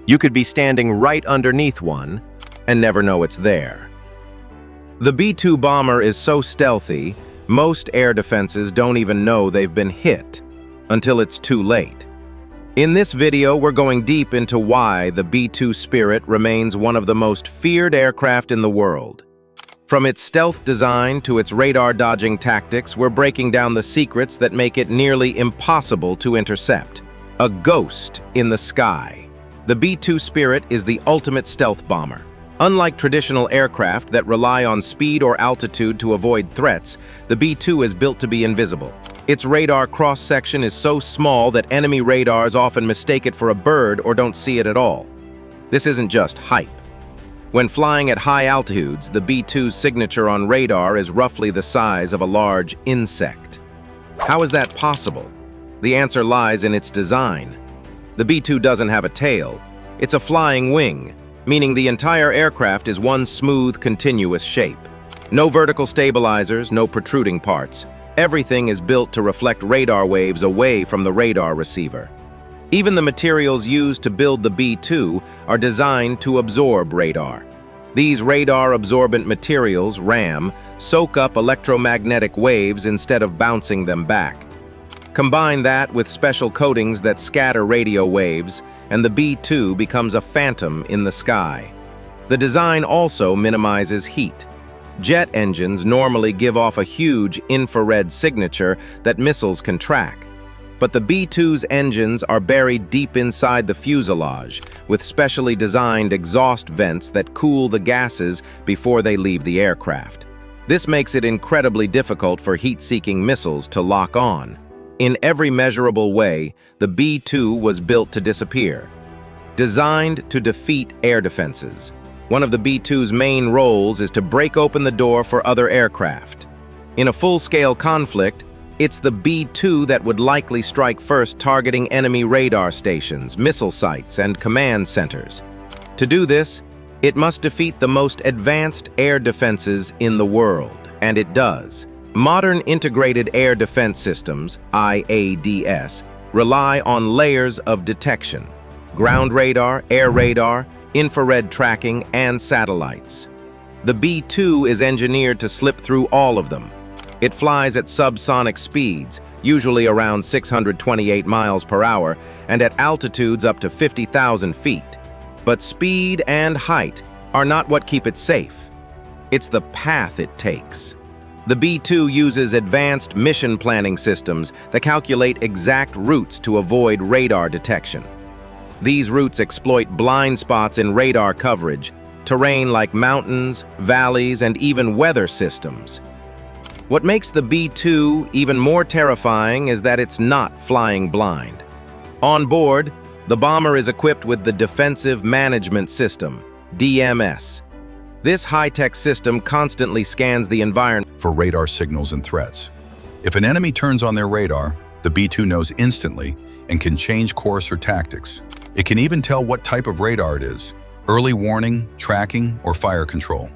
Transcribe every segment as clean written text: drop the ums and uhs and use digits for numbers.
You could be standing right underneath one and never know it's there. The B-2 bomber is so stealthy, most air defenses don't even know they've been hit until it's too late. In this video, we're going deep into why the B-2 Spirit remains one of the most feared aircraft in the world. From its stealth design to its radar-dodging tactics, we're breaking down the secrets that make it nearly impossible to intercept. A ghost in the sky. The B-2 Spirit is the ultimate stealth bomber. Unlike traditional aircraft that rely on speed or altitude to avoid threats, the B-2 is built to be invisible. Its radar cross-section is so small that enemy radars often mistake it for a bird or don't see it at all. This isn't just hype. When flying at high altitudes, the B-2's signature on radar is roughly the size of a large insect. How is that possible? The answer lies in its design. The B-2 doesn't have a tail. It's a flying wing, meaning the entire aircraft is one smooth, continuous shape. No vertical stabilizers, no protruding parts. Everything is built to reflect radar waves away from the radar receiver. Even the materials used to build the B-2 are designed to absorb radar. These radar-absorbent materials, RAM, soak up electromagnetic waves instead of bouncing them back. Combine that with special coatings that scatter radio waves, and the B-2 becomes a phantom in the sky. The design also minimizes heat. Jet engines normally give off a huge infrared signature that missiles can track. But the B-2's engines are buried deep inside the fuselage, with specially designed exhaust vents that cool the gases before they leave the aircraft. This makes it incredibly difficult for heat-seeking missiles to lock on. In every measurable way, the B-2 was built to disappear. Designed to defeat air defenses, one of the B-2's main roles is to break open the door for other aircraft. In a full-scale conflict, it's the B-2 that would likely strike first, targeting enemy radar stations, missile sites, and command centers. To do this, it must defeat the most advanced air defenses in the world, and it does. Modern integrated air defense systems, IADS, rely on layers of detection: ground radar, air radar, infrared tracking, and satellites. The B-2 is engineered to slip through all of them. It flies at subsonic speeds, usually around 628 miles per hour, and at altitudes up to 50,000 feet. But speed and height are not what keep it safe. It's the path it takes. The B-2 uses advanced mission planning systems that calculate exact routes to avoid radar detection. These routes exploit blind spots in radar coverage, terrain like mountains, valleys, and even weather systems. What makes the B-2 even more terrifying is that it's not flying blind. On board, the bomber is equipped with the Defensive Management System, DMS. This high-tech system constantly scans the environment for radar signals and threats. If an enemy turns on their radar, the B-2 knows instantly and can change course or tactics. It can even tell what type of radar it is: early warning, tracking, or fire control.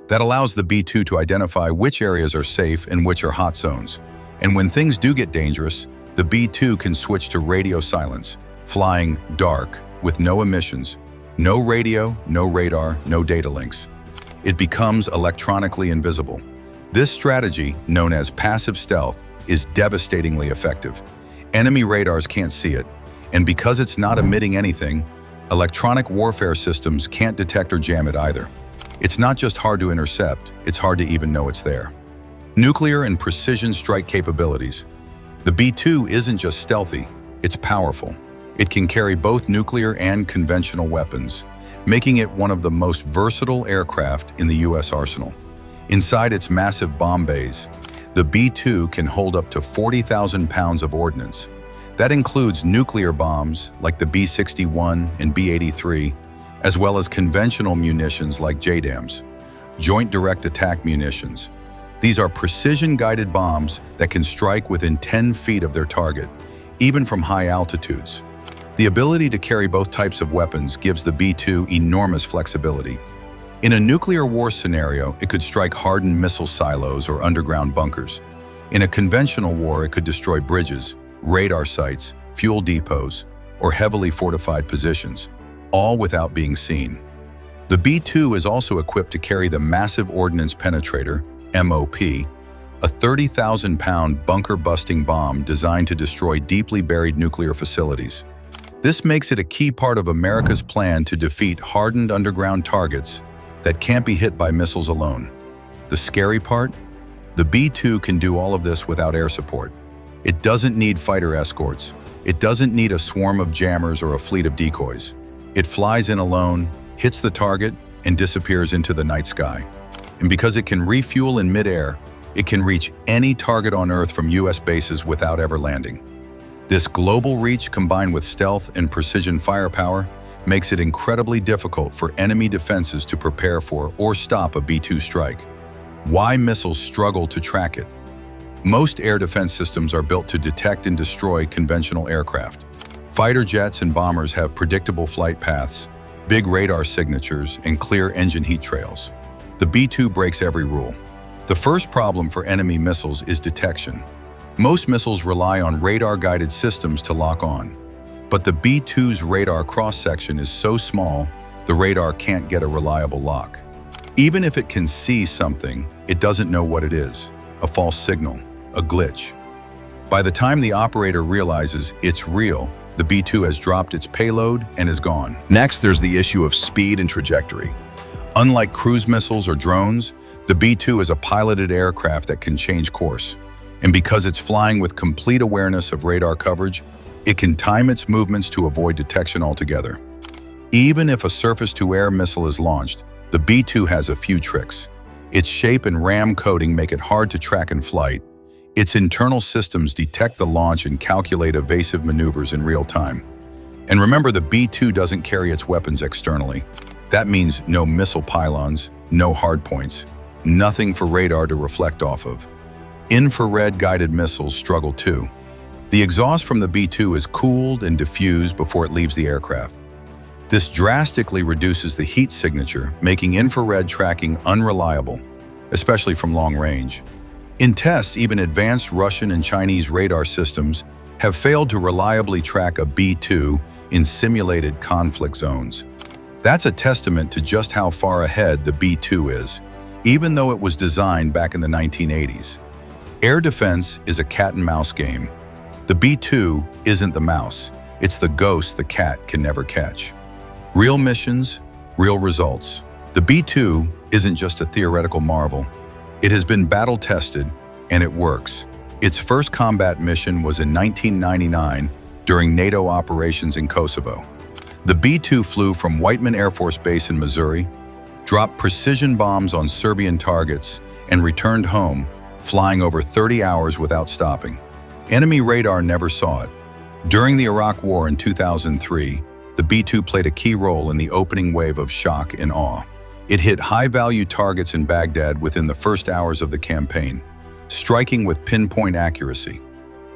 That allows the B-2 to identify which areas are safe and which are hot zones. And when things do get dangerous, the B-2 can switch to radio silence, flying dark with no emissions, no radio, no radar, no data links. It becomes electronically invisible. This strategy, known as passive stealth, is devastatingly effective. Enemy radars can't see it, and because it's not emitting anything, electronic warfare systems can't detect or jam it either. It's not just hard to intercept, it's hard to even know it's there. Nuclear and precision strike capabilities. The B-2 isn't just stealthy, it's powerful. It can carry both nuclear and conventional weapons, making it one of the most versatile aircraft in the U.S. arsenal. Inside its massive bomb bays, the B-2 can hold up to 40,000 pounds of ordnance. That includes nuclear bombs like the B-61 and B-83, as well as conventional munitions like JDAMs, Joint Direct Attack Munitions. These are precision-guided bombs that can strike within 10 feet of their target, even from high altitudes. The ability to carry both types of weapons gives the B-2 enormous flexibility. In a nuclear war scenario, it could strike hardened missile silos or underground bunkers. In a conventional war, it could destroy bridges, radar sites, fuel depots, or heavily fortified positions. all without being seen. The B-2 is also equipped to carry the Massive Ordnance Penetrator, MOP, a 30,000-pound bunker-busting bomb designed to destroy deeply buried nuclear facilities. This makes it a key part of America's plan to defeat hardened underground targets that can't be hit by missiles alone. The scary part? The B-2 can do all of this without air support. It doesn't need fighter escorts. It doesn't need a swarm of jammers or a fleet of decoys. It flies in alone, hits the target, and disappears into the night sky. And because it can refuel in midair, it can reach any target on Earth from US bases without ever landing. This global reach, combined with stealth and precision firepower, makes it incredibly difficult for enemy defenses to prepare for or stop a B-2 strike. Why missiles struggle to track it? Most air defense systems are built to detect and destroy conventional aircraft. Fighter jets and bombers have predictable flight paths, big radar signatures, and clear engine heat trails. The B-2 breaks every rule. The first problem for enemy missiles is detection. Most missiles rely on radar-guided systems to lock on. But the B-2's radar cross-section is so small, the radar can't get a reliable lock. Even if it can see something, it doesn't know what it is. A false signal, a glitch. By the time the operator realizes it's real, the B-2 has dropped its payload and is gone. Next, there's the issue of speed and trajectory. Unlike cruise missiles or drones, the B-2 is a piloted aircraft that can change course. And because it's flying with complete awareness of radar coverage, it can time its movements to avoid detection altogether. Even if a surface-to-air missile is launched, the B-2 has a few tricks. Its shape and ram coating make it hard to track in flight. Its internal systems detect the launch and calculate evasive maneuvers in real time. And remember, the B-2 doesn't carry its weapons externally. That means no missile pylons, no hardpoints, nothing for radar to reflect off of. Infrared-guided missiles struggle too. The exhaust from the B-2 is cooled and diffused before it leaves the aircraft. This drastically reduces the heat signature, making infrared tracking unreliable, especially from long range. In tests, even advanced Russian and Chinese radar systems have failed to reliably track a B-2 in simulated conflict zones. That's a testament to just how far ahead the B-2 is, even though it was designed back in the 1980s. Air defense is a cat-and-mouse game. The B-2 isn't the mouse, it's the ghost the cat can never catch. Real missions, real results. The B-2 isn't just a theoretical marvel. It has been battle-tested, and it works. Its first combat mission was in 1999 during NATO operations in Kosovo. The B-2 flew from Whiteman Air Force Base in Missouri, dropped precision bombs on Serbian targets, and returned home, flying over 30 hours without stopping. Enemy radar never saw it. During the Iraq War in 2003, the B-2 played a key role in the opening wave of shock and awe. It hit high-value targets in Baghdad within the first hours of the campaign, striking with pinpoint accuracy.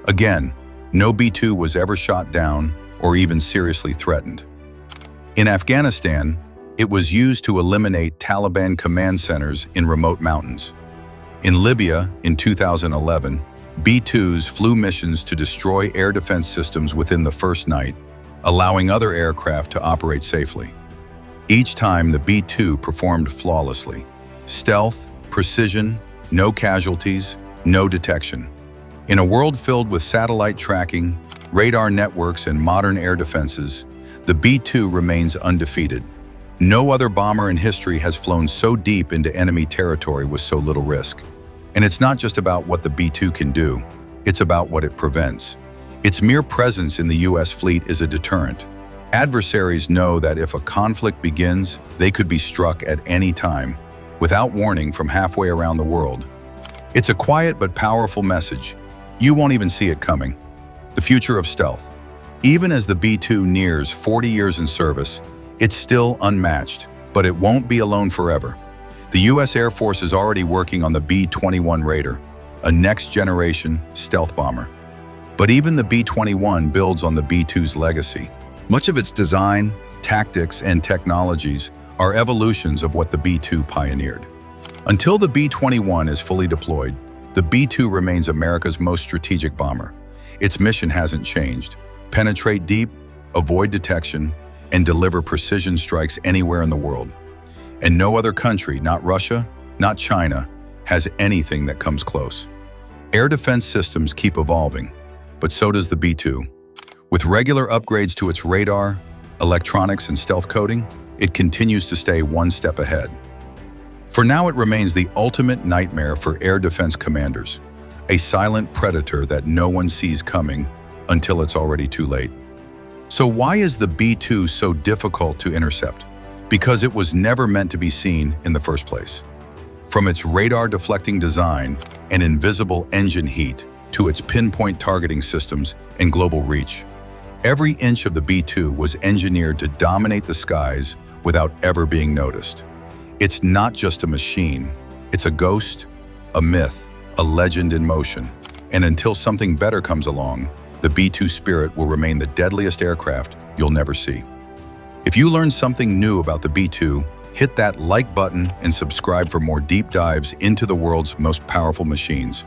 Again, no B-2 was ever shot down or even seriously threatened. In Afghanistan, it was used to eliminate Taliban command centers in remote mountains. In Libya, in 2011, B-2s flew missions to destroy air defense systems within the first night, allowing other aircraft to operate safely. Each time, the B-2 performed flawlessly. Stealth, precision, no casualties, no detection. In a world filled with satellite tracking, radar networks, and modern air defenses, the B-2 remains undefeated. No other bomber in history has flown so deep into enemy territory with so little risk. And it's not just about what the B-2 can do, it's about what it prevents. Its mere presence in the US fleet is a deterrent. Adversaries know that if a conflict begins, they could be struck at any time, without warning from halfway around the world. It's a quiet but powerful message. You won't even see it coming. The future of stealth. Even as the B-2 nears 40 years in service, it's still unmatched, but it won't be alone forever. The US Air Force is already working on the B-21 Raider, a next-generation stealth bomber. But even the B-21 builds on the B-2's legacy. Much of its design, tactics, and technologies are evolutions of what the B-2 pioneered. Until the B-21 is fully deployed, the B-2 remains America's most strategic bomber. Its mission hasn't changed: penetrate deep, avoid detection, and deliver precision strikes anywhere in the world. And no other country, not Russia, not China, has anything that comes close. Air defense systems keep evolving, but so does the B-2. With regular upgrades to its radar, electronics, and stealth coding, it continues to stay one step ahead. For now, it remains the ultimate nightmare for air defense commanders, a silent predator that no one sees coming until it's already too late. So why is the B-2 so difficult to intercept? Because it was never meant to be seen in the first place. From its radar-deflecting design and invisible engine heat to its pinpoint targeting systems and global reach, every inch of the B-2 was engineered to dominate the skies without ever being noticed. It's not just a machine, it's a ghost, a myth, a legend in motion. And until something better comes along, the B-2 Spirit will remain the deadliest aircraft you'll never see. If you learned something new about the B-2, hit that like button and subscribe for more deep dives into the world's most powerful machines.